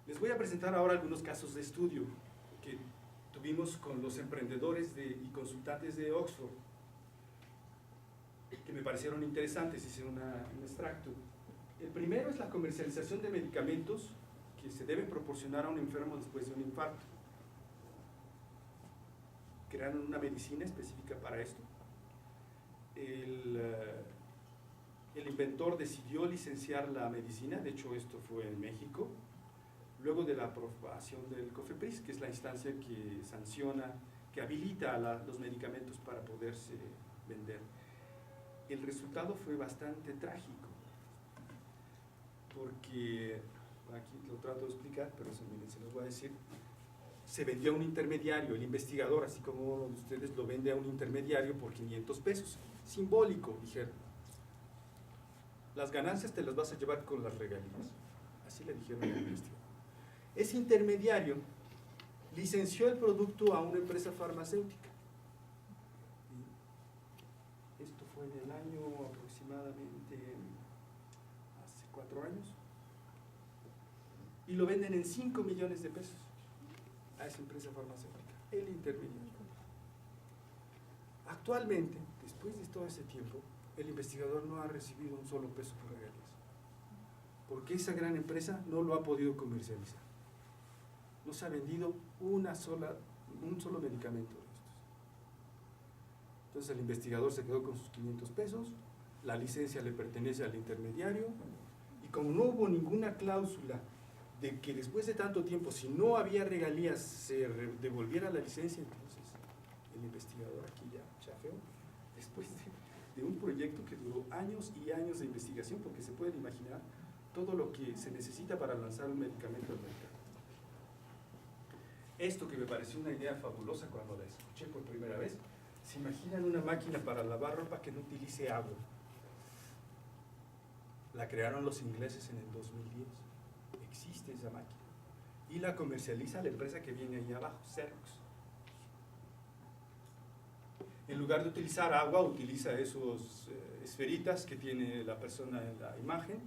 Les voy a presentar ahora algunos casos de estudio que tuvimos con los emprendedores y consultantes de Oxford, que me parecieron interesantes. Hice un extracto. El primero es la comercialización de medicamentos que se deben proporcionar a un enfermo después de un infarto. Crearon una medicina específica para esto. El inventor decidió licenciar la medicina, de hecho esto fue en México, luego de la aprobación del COFEPRIS, que es la instancia que sanciona, que habilita los medicamentos para poderse vender. El resultado fue bastante trágico, porque, aquí lo trato de explicar, pero se los voy a decir, se vendió a un intermediario, el investigador, así como ustedes lo vende a un intermediario por 500 pesos, simbólico, dijeron. Las ganancias te las vas a llevar con las regalías, así le dijeron al investigador. Ese intermediario licenció el producto a una empresa farmacéutica. Esto fue en el año aproximadamente hace 4 años. Y lo venden en 5 millones de pesos a esa empresa farmacéutica, el intermediario. Actualmente, después de todo ese tiempo, el investigador no ha recibido un solo peso por regalías, porque esa gran empresa no lo ha podido comercializar. No se ha vendido un solo medicamento de estos. Entonces el investigador se quedó con sus 500 pesos, la licencia le pertenece al intermediario, y como no hubo ninguna cláusula de que después de tanto tiempo, si no había regalías, se devolviera la licencia, entonces el investigador aquí ya chafeó, después de un proyecto que duró años y años de investigación, porque se pueden imaginar todo lo que se necesita para lanzar un medicamento al mercado. Esto que me pareció una idea fabulosa cuando la escuché por primera vez, ¿se imaginan una máquina para lavar ropa que no utilice agua? La crearon los ingleses en el 2010. Existe esa máquina. Y la comercializa la empresa que viene ahí abajo, Xerox. En lugar de utilizar agua, utiliza esos esferitas que tiene la persona en la imagen.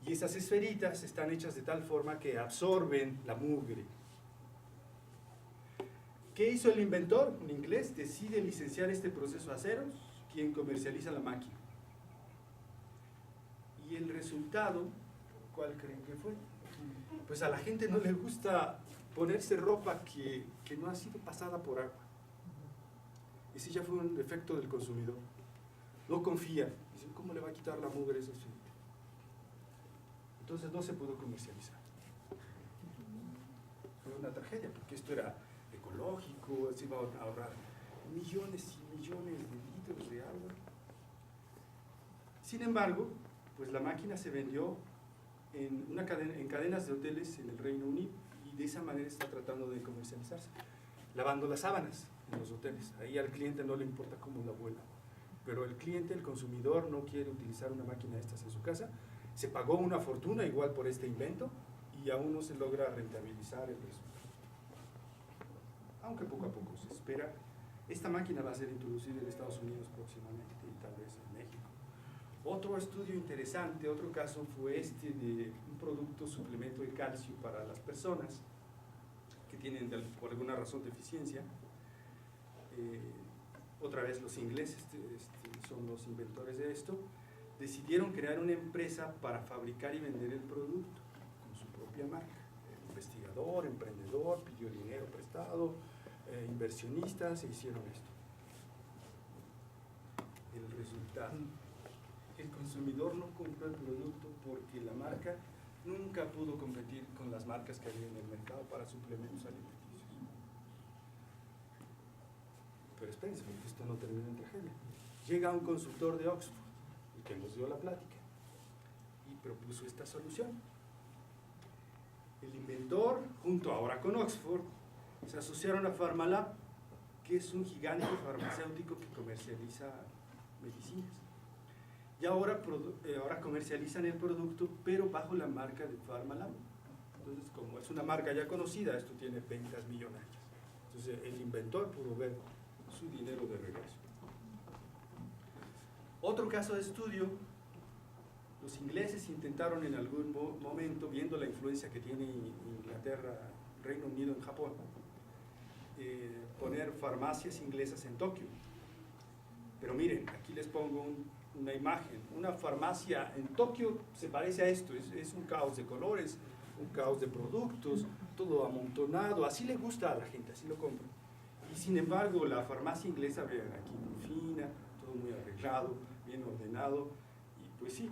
Y esas esferitas están hechas de tal forma que absorben la mugre. ¿Qué hizo el inventor? Un inglés decide licenciar este proceso a Xerox, quien comercializa la máquina. Y el resultado, ¿cuál creen que fue? Pues a la gente no le gusta ponerse ropa que no ha sido pasada por agua. Ese ya fue un defecto del consumidor. No confía. Dice, ¿cómo le va a quitar la mugre a ese asunto? Entonces no se pudo comercializar. Fue una tragedia, porque esto era ecológico, se iba a ahorrar millones y millones de litros de agua. Sin embargo, pues la máquina se vendió en cadenas de hoteles en el Reino Unido, y de esa manera está tratando de comercializarse, lavando las sábanas en los hoteles. Ahí al cliente no le importa cómo la vuelva, pero el cliente, el consumidor, no quiere utilizar una máquina de estas en su casa. Se pagó una fortuna igual por este invento y aún no se logra rentabilizar el resultado, aunque poco a poco se espera. Esta máquina va a ser introducida en Estados Unidos próximamente y tal vez en México. Otro estudio interesante, otro caso fue este de un producto suplemento de calcio para las personas que tienen por alguna razón deficiencia. Otra vez los ingleses son los inventores de esto. Decidieron crear una empresa para fabricar y vender el producto con su propia marca. El investigador, emprendedor, pidió dinero prestado, inversionistas, e hicieron esto. El resultado: el consumidor no compró el producto porque la marca nunca pudo competir con las marcas que había en el mercado para suplementos alimenticios. Pero espérense, porque esto no termina en tragedia. Llega un consultor de Oxford, el que nos dio la plática, y propuso esta solución. El inventor, junto ahora con Oxford, se asociaron a Pharmalab, que es un gigante farmacéutico que comercializa medicinas. Y ahora comercializan el producto, pero bajo la marca de Pharmalab. Entonces, como es una marca ya conocida, esto tiene ventas millonarias. Entonces, el inventor pudo ver su dinero de regreso. Otro caso de estudio: los ingleses intentaron en algún momento, viendo la influencia que tiene Inglaterra, Reino Unido en Japón, poner farmacias inglesas en Tokio. Pero miren, aquí les pongo una imagen. Una farmacia en Tokio se parece a esto, es un caos de colores, un caos de productos, todo amontonado, así le gusta a la gente, así lo compra. Y sin embargo, la farmacia inglesa, vean, aquí muy fina, todo muy arreglado, bien ordenado, y pues sí,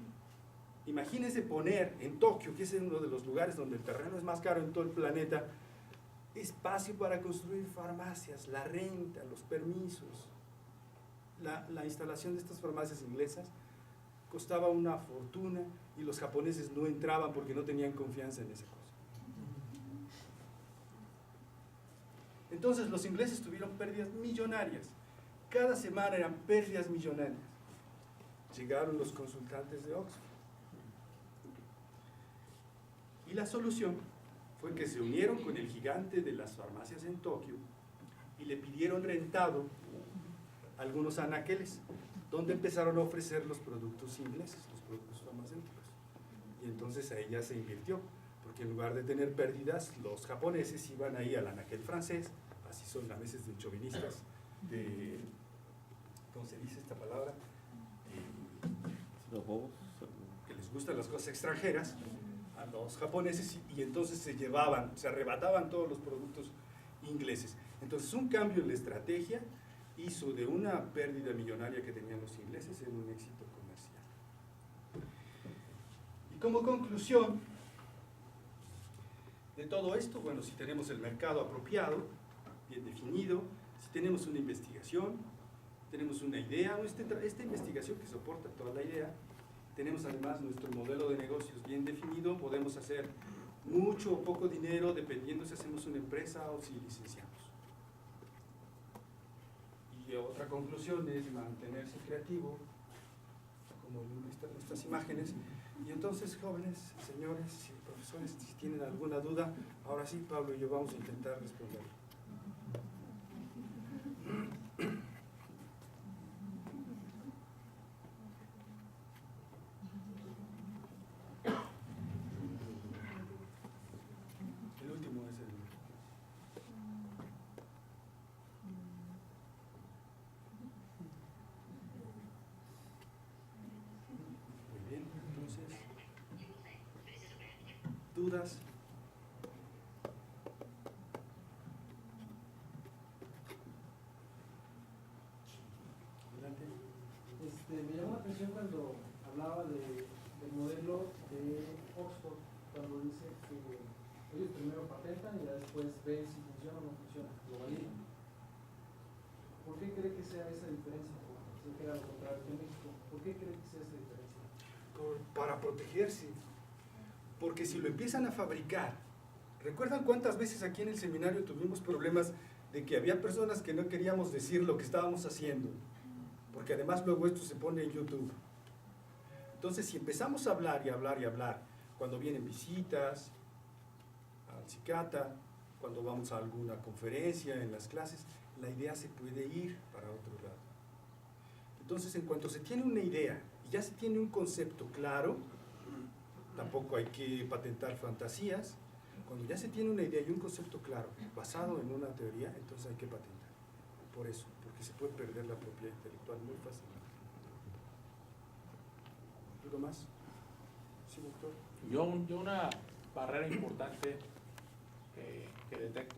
imagínense poner en Tokio, que es uno de los lugares donde el terreno es más caro en todo el planeta, espacio para construir farmacias, la renta, los permisos. La instalación de estas farmacias inglesas costaba una fortuna y los japoneses no entraban porque no tenían confianza en esa cosa. Entonces los ingleses tuvieron pérdidas millonarias. Cada semana eran pérdidas millonarias. Llegaron los consultantes de Oxford. Y la solución fue que se unieron con el gigante de las farmacias en Tokio y le pidieron rentado algunos anaqueles, donde empezaron a ofrecer los productos ingleses, los productos farmacéuticos. Y entonces ahí ya se invirtió, porque en lugar de tener pérdidas, los japoneses iban ahí al anaquel francés, así son a veces de chauvinistas, de, ¿cómo se dice esta palabra? Que les gustan las cosas extranjeras, a los japoneses, y entonces se arrebataban todos los productos ingleses. Entonces un cambio en la estrategia hizo de una pérdida millonaria que tenían los ingleses en un éxito comercial. Y como conclusión de todo esto, bueno, si tenemos el mercado apropiado, bien definido, si tenemos una investigación, tenemos una idea, esta investigación que soporta toda la idea, tenemos además nuestro modelo de negocios bien definido, podemos hacer mucho o poco dinero dependiendo si hacemos una empresa o si licenciamos. Y otra conclusión es mantenerse creativo, como en estas imágenes. Y entonces, jóvenes, señores, profesores, si tienen alguna duda, ahora sí, Pablo y yo vamos a intentar responder. El último es el... Muy bien, entonces, ¿dudas? Adelante. Me llamó la atención cuando hablaba del modelo de Oxford, cuando dice que ellos primero patentan y ya después ven si funciona o no funciona, lo validan. ¿Por qué cree que sea esa diferencia? Si fuera lo contrario que en México, ¿por qué cree que sea esa diferencia? Para protegerse, porque si lo empiezan a fabricar, ¿recuerdan cuántas veces aquí en el seminario tuvimos problemas de que había personas que no queríamos decir lo que estábamos haciendo? Porque además luego esto se pone en YouTube. Entonces, si empezamos a hablar y hablar y hablar, cuando vienen visitas al CICATA, cuando vamos a alguna conferencia, en las clases, la idea se puede ir para otro lado. Entonces, en cuanto se tiene una idea y ya se tiene un concepto claro, tampoco hay que patentar fantasías, Cuando ya se tiene una idea y un concepto claro, basado en una teoría, entonces hay que patentar. Por eso, porque se puede perder la propiedad intelectual muy fácilmente. ¿Algo más? Sí, doctor. Yo una barrera importante que detecto